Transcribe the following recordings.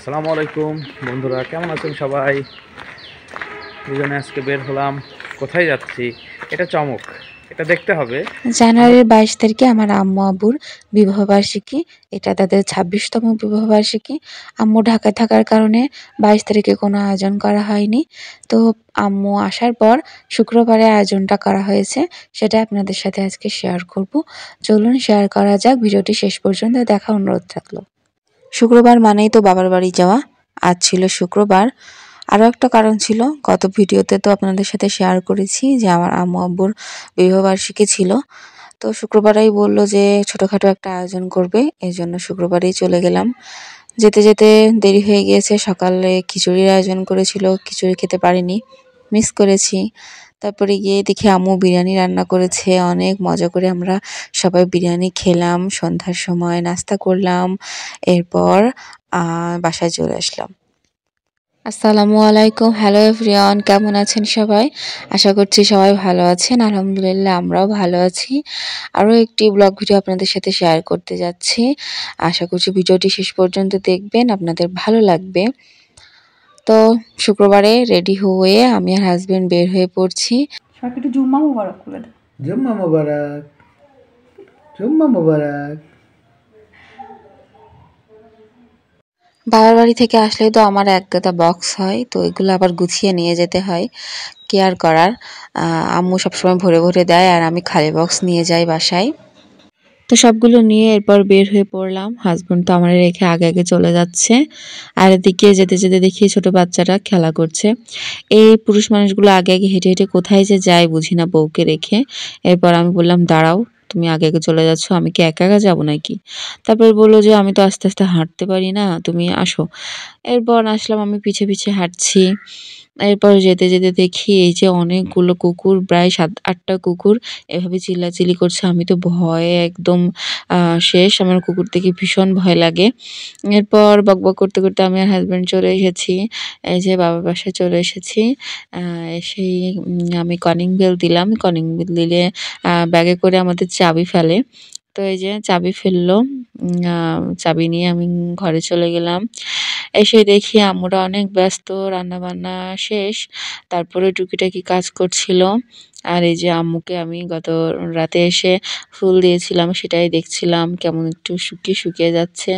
আসসালামু আলাইকুম বন্ধুরা, কেমন আছেন সবাই? দুজনে আজকে বের হলাম। কোথায় যাচ্ছি? এটা চমক, এটা দেখতে হবে। জানুয়ারির ২২ তারিখে আমার আম্মু আব্বুর বিবাহবার্ষিকী। এটা তাদের ২৬তম বিবাহবার্ষিকী। আম্মু ঢাকায় থাকার কারণে ২২ তারিখে কোনো আয়োজন করা হয়নি। তো আম্মু আসার পর শুক্রবারে আয়োজনটা করা হয়েছে। সেটা আপনাদের সাথে আজকে শেয়ার করব। চলুন শেয়ার করা যাক। ভিডিওটি শেষ পর্যন্ত দেখা অনুরোধ থাকলো। শুক্রবার মানেই তো বাবার বাড়ি যাওয়া। আজ ছিল শুক্রবার। আরও একটা কারণ ছিল, গত ভিডিওতে তো আপনাদের সাথে শেয়ার করেছি যে আমার আম্মু আব্বুর বিবাহবার্ষিকী ছিল। তো শুক্রবারেই বলল যে ছোটোখাটো একটা আয়োজন করবে, এই জন্য শুক্রবারেই চলে গেলাম। যেতে যেতে দেরি হয়ে গিয়েছে। সকালে খিচুড়ির আয়োজন করেছিল, খিচুড়ি খেতে পারিনি, মিস করেছি। তারপরে গিয়ে দেখি আম্মু বিরিয়ানি রান্না করেছে। অনেক মজা করে আমরা সবাই বিরিয়ানি খেলাম। সন্ধ্যার সময় নাস্তা করলাম। এরপর বাসায় চলে আসলাম। আসসালামু আলাইকুম। হ্যালো এভরিওয়ান, কেমন আছেন সবাই? আশা করছি সবাই ভালো আছেন। আলহামদুলিল্লাহ আমরাও ভালো আছি। আরও একটি ব্লগ ভিডিও আপনাদের সাথে শেয়ার করতে যাচ্ছি। আশা করছি ভিডিওটি শেষ পর্যন্ত দেখবেন, আপনাদের ভালো লাগবে। তো শুক্রবারে রেডি হয়ে আমি আর হাজবেন্ড বের হয়ে পড়ছি। সবাইকে একটু জুম্মা মোবারক করে দেয়। জুম্মা মোবারক, জুম্মা মোবারক। বাবার বাড়ি থেকে আসলে তো আমার এক গাদা বক্স হয়, তো এগুলো আবার গুছিয়ে নিয়ে যেতে হয়। কেয়ার করার আম্মু সবসময় ভরে ভরে দেয় আর আমি খালি বক্স নিয়ে যাই বাসায়। তো সবগুলো নিয়ে এরপর বের হয়ে পড়লাম। হাজবেন্ড তো আমার রেখে আগে আগে চলে যাচ্ছে। আর এদিকে যেতে যেতে দেখি ছোট বাচ্চারা খেলা করছে। এই পুরুষ মানুষগুলো আগে আগে হেঁটে হেঁটে কোথায় যে যায় বুঝি না বউকে রেখে। এরপর আমি বললাম, দাঁড়াও, তুমি আগে আগে চলে যাচ্ছ, আমি কি একা একা যাবো নাকি? তারপর বললো যে আমি তো আস্তে আস্তে হাঁটতে পারি না, তুমি আসো। এরপর আসলাম, আমি পিছে পিছে হাঁটছি। এরপর যেতে যেতে দেখি এই যে অনেকগুলো কুকুর, প্রায় ৭-৮টা কুকুর এভাবে চিল্লাচিল্লি করছে। আমি তো ভয়ে একদম শেষ। আমার কুকুর দেখে ভীষণ ভয় লাগে। এরপর বকবক করতে করতে আমি আর হাজব্যান্ড চলে এসেছি। এই যে বাবার বাসায় চলে এসেছি। এসেই আমি কলিং বেল দিলাম। কলিং বেল দিলে ব্যাগে করে আমাদের চাবি ফেলে। তো এই যে চাবি ফেললো। চাবি নিয়ে আমি ঘরে চলে গেলাম। এসে দেখি আম্মুরা অনেক ব্যস্ত, রান্নাবান্না শেষ। তারপরে টুকিটাকি কাজ করছিল। আর এই যে আম্মুকে আমি গত রাতে এসে ফুল দিয়েছিলাম, সেটাই দেখছিলাম কেমন একটু শুকিয়ে শুকিয়ে যাচ্ছে।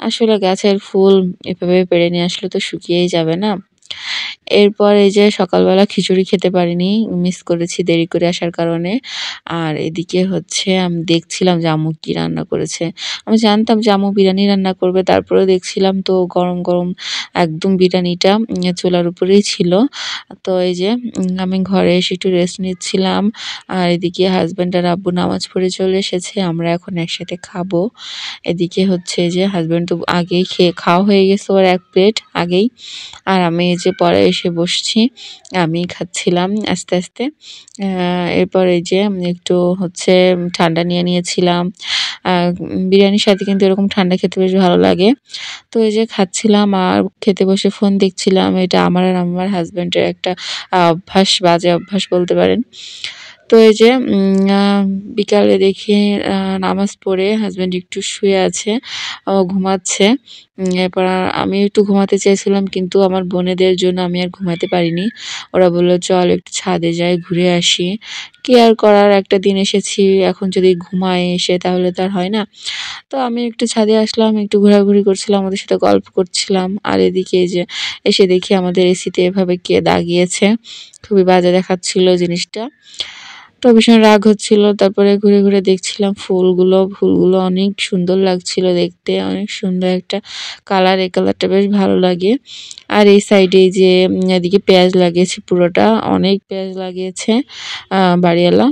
আসলে গাছের ফুল এভাবে পেড়ে নিয়ে আসলে তো শুকিয়েই যাবে না। এরপর এই যে সকালবেলা খিচুড়ি খেতে পারিনি, মিস করেছি দেরি করে আসার কারণে। আর এদিকে হচ্ছে আমি দেখছিলাম যে আম্মু কি রান্না করেছে। আমি জানতাম যে আম্মু বিরিয়ানি রান্না করবে, তারপরেও দেখছিলাম তো গরম গরম একদম বিরিয়ানিটা চুলার উপরেই ছিল। তো এই যে আমি ঘরে এসে একটু রেস্ট নিচ্ছিলাম। আর এদিকে হাজব্যান্ড আর আব্বু নামাজ পড়ে চলে এসেছে, আমরা এখন একসাথে খাবো। এদিকে হচ্ছে যে হাজব্যান্ড তো আগেই খাওয়া হয়ে গেছে ওর ১ প্লেট আগেই। আর আমি এই যে পরে এসে বসছি, আমি খাচ্ছিলাম আস্তে আস্তে। এরপর এই যে একটু হচ্ছে ঠান্ডা নিয়ে নিয়েছিলাম। বিরিয়ানির সাথে কিন্তু এরকম ঠান্ডা খেতে বেশ ভালো লাগে। তো এই যে খাচ্ছিলাম আর খেতে বসে ফোন দেখছিলাম। এটা আমার আর আমার হাজব্যান্ডের একটা অভ্যাস, বাজে অভ্যাস বলতে পারেন। তো এই যে বিকালে দেখি নামাজ পড়ে হাজব্যান্ড একটু শুয়ে আছে, ঘুমাচ্ছে। এরপর আমি একটু ঘুমাতে চেয়েছিলাম, কিন্তু আমার বোনেদের জন্য আমি আর ঘুমাতে পারিনি। ওরা বলল, চল একটু ছাদে যাই, ঘুরে আসি। কি আর করার, একটা দিন এসেছি, এখন যদি ঘুমাই এসে তাহলে তো আর হয় না। তো আমি একটু ছাদে আসলাম, একটু ঘোরাঘুরি করছিলাম, ওদের সাথে গল্প করছিলাম। আর এদিকে এই যে এসে দেখি আমাদের এসিতে এভাবে কে দাগিয়েছে। খুবই বাজে দেখাচ্ছিল জিনিসটা। তো ভীষণ রাগ হচ্ছিল। তারপরে ঘুরে ঘুরে দেখছিলাম ফুলগুলো অনেক সুন্দর লাগছিল দেখতে, অনেক সুন্দর একটা কালার। এই কালারটা বেশ ভালো লাগে। আর এই সাইডে যে এদিকে পেঁয়াজ লাগিয়েছে, পুরোটা অনেক পেঁয়াজ লাগিয়েছে বাড়িওয়ালা।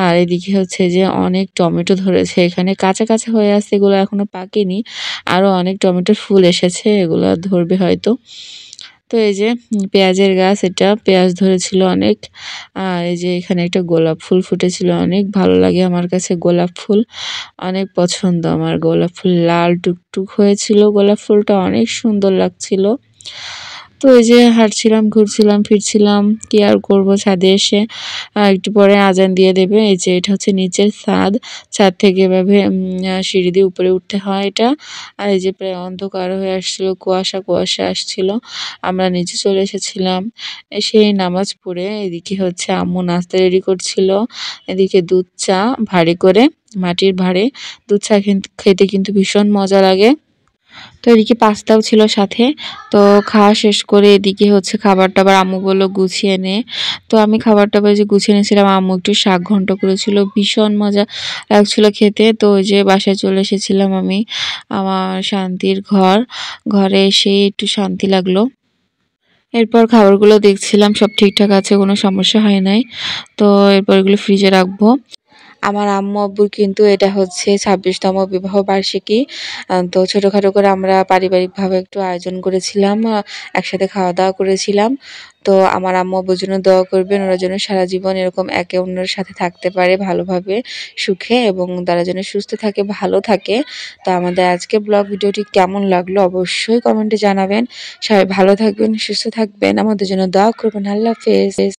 আর এদিকে হচ্ছে যে অনেক টমেটো ধরেছে, এখানে কাঁচা কাঁচা হয়ে আছে, এগুলো এখনো পাকেনি। আরও অনেক টমেটোর ফুল এসেছে, এগুলো ধরবে হয়তো। তো এই যে পেঁয়াজের গাছ, এটা পেঁয়াজ ধরেছিল অনেক। আর এই যে এখানে একটা গোলাপ ফুল ফুটেছিল, অনেক ভালো লাগে আমার কাছে গোলাপ ফুল, অনেক পছন্দ আমার গোলাপ ফুল। লাল টুকটুক হয়েছিল গোলাপ ফুলটা, অনেক সুন্দর লাগছিল। তো এই যে হাঁটছিলাম, ঘুরছিলাম, ফিরছিলাম, কি আর করবো। ছাদে এসে একটু পরে আজান দিয়ে দেবে। এই যে এটা হচ্ছে নিচের ছাদ। ছাদ থেকে এভাবে সিঁড়ি দিয়ে উপরে উঠতে হয় এটা। আর এই যে প্রায় অন্ধকার হয়ে আসছিল, কুয়াশা কুয়াশা আসছিল। আমরা নিচে চলে এসেছিলাম। এসে নামাজ পড়ে এদিকে হচ্ছে আম্মু নাস্তা রেডি করছিল। এদিকে দুধ চা ভাঁড়ে করে, মাটির ভাঁড়ে দুধ চা খেতে কিন্তু ভীষণ মজা লাগে। তো এদিকে পাস্তাও ছিল সাথে। তো খাওয়া শেষ করে এদিকে হচ্ছে খাবার টাবার আম্মু বললো গুছিয়ে নে। তো আমি খাবার টাবার যে গুছিয়ে নিয়েছিলাম, আম্মু একটু শাক ঘন্ট করেছিল, ভীষণ মজা লাগছিল খেতে। তো ওই যে বাসায় চলে এসেছিলাম আমি, আমার শান্তির ঘরে এসে একটু শান্তি লাগলো। এরপর খাবারগুলো দেখছিলাম, সব ঠিকঠাক আছে, কোনো সমস্যা হয় নাই। তো এরপর এগুলো ফ্রিজে রাখবো। আমার আম্মু আব্বুর কিন্তু এটা হচ্ছে 26তম বিবাহ বার্ষিকী। তো ছোটখাটো করে আমরা পারিবারিকভাবে একটু আয়োজন করেছিলাম। একসাথে খাওয়া-দাওয়া করেছিলাম। তো আমার আম্মু আব্বুর জন্য দোয়া করবেন। ওরা যেন সারা জীবন এরকম একে অন্যের সাথে থাকতে পারে ভালোভাবে, সুখে, এবং তারা যেন সুস্থ থাকে, ভালো থাকে। তো আমাদের আজকের ব্লগ ভিডিওটি কেমন লাগলো অবশ্যই কমেন্টে জানাবেন। সবাই ভালো থাকবেন, সুস্থ থাকবেন, আমাদের জন্য দোয়া করবেন। আল্লাহ হাফেজ।